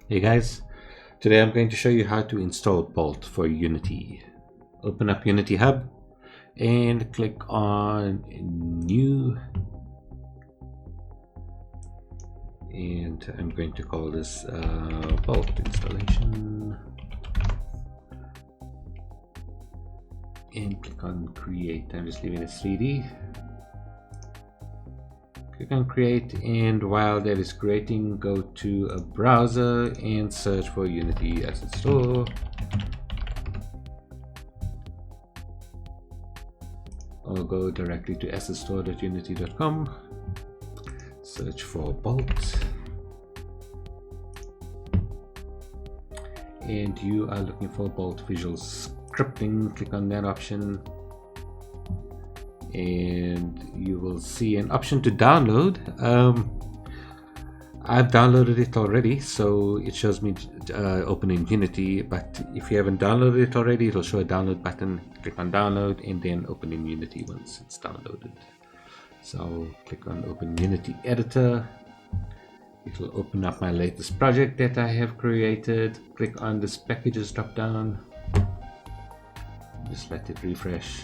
Hey guys, today I'm going to show you how to install Bolt for Unity. Open up Unity Hub and click on New, and I'm going to call this Bolt installation, and click on Create. I'm just leaving it 3D. Click on Create, and while that is creating, go to a browser and search for Unity Asset Store. Or go directly to assetstore.unity.com. Search for Bolt. And you are looking for Bolt Visual Scripting. Click on that option. And you will see an option to download. I've downloaded it already, so it shows me opening Unity, but if you haven't downloaded it already, it'll show a download button. Click on download and then open in Unity once it's downloaded. So click on open Unity editor. It'll open up my latest project that I have created. Click on this packages drop down. Just let it refresh.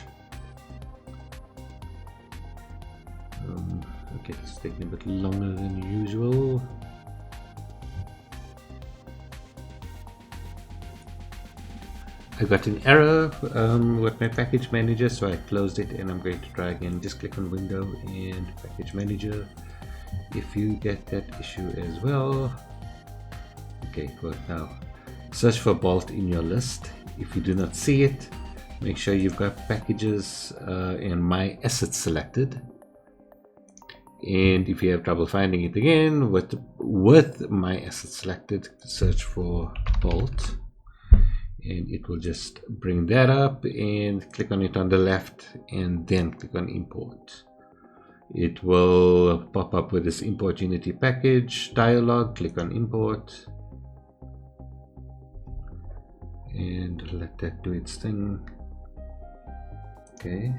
Okay, it's taking a bit longer than usual. I got an error with my package manager, so I closed it and I'm going to try again. Just click on Window and Package Manager if you get that issue as well. Okay, good. Now search for Bolt in your list. If you do not see it, make sure you've got Packages and My Assets selected. And if you have trouble finding it again with My Assets selected, search for Bolt, and it will just bring that up, and click on it on the left and then click on Import. It will pop up with this Import Unity Package dialog. Click on Import and let that do its thing. Okay.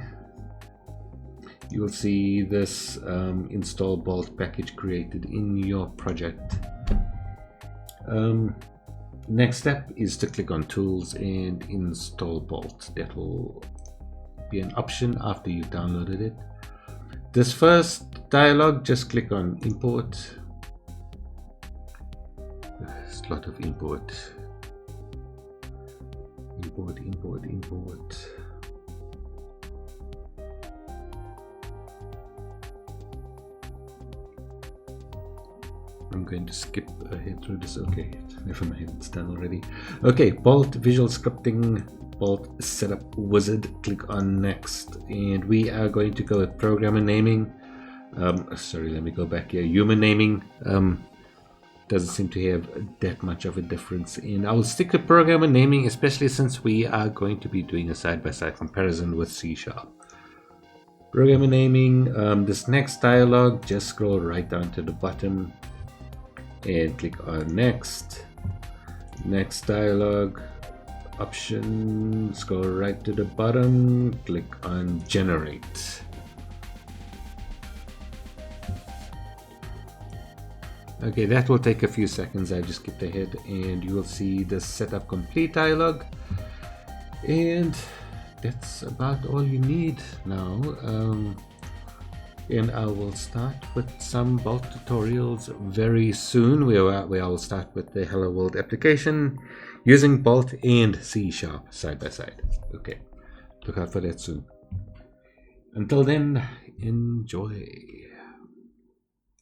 You will see this install Bolt package created in your project. Next step is to click on Tools and Install Bolt. That will be an option after you've downloaded it. This first dialog, just click on Import. There's a lot of import. Import. I'm going to skip ahead through this. Okay, never mind, it's done already. Okay, Bolt Visual Scripting, Bolt Setup Wizard. Click on Next, and we are going to go with programmer naming. Sorry, let me go back here. Human naming doesn't seem to have that much of a difference, and I will stick to programmer naming, especially since we are going to be doing a side-by-side comparison with C#. Programmer naming. This next dialog, just scroll right down to the bottom and click on Next. Next dialog options, go right to the bottom, click on Generate. Okay, that will take a few seconds. I just skipped ahead, and you will see the Setup Complete dialog, and that's about all you need now. And I will start with some Bolt tutorials very soon, where I will start with the Hello World application using Bolt and C# side by side. Okay, look out for that soon. Until then, enjoy.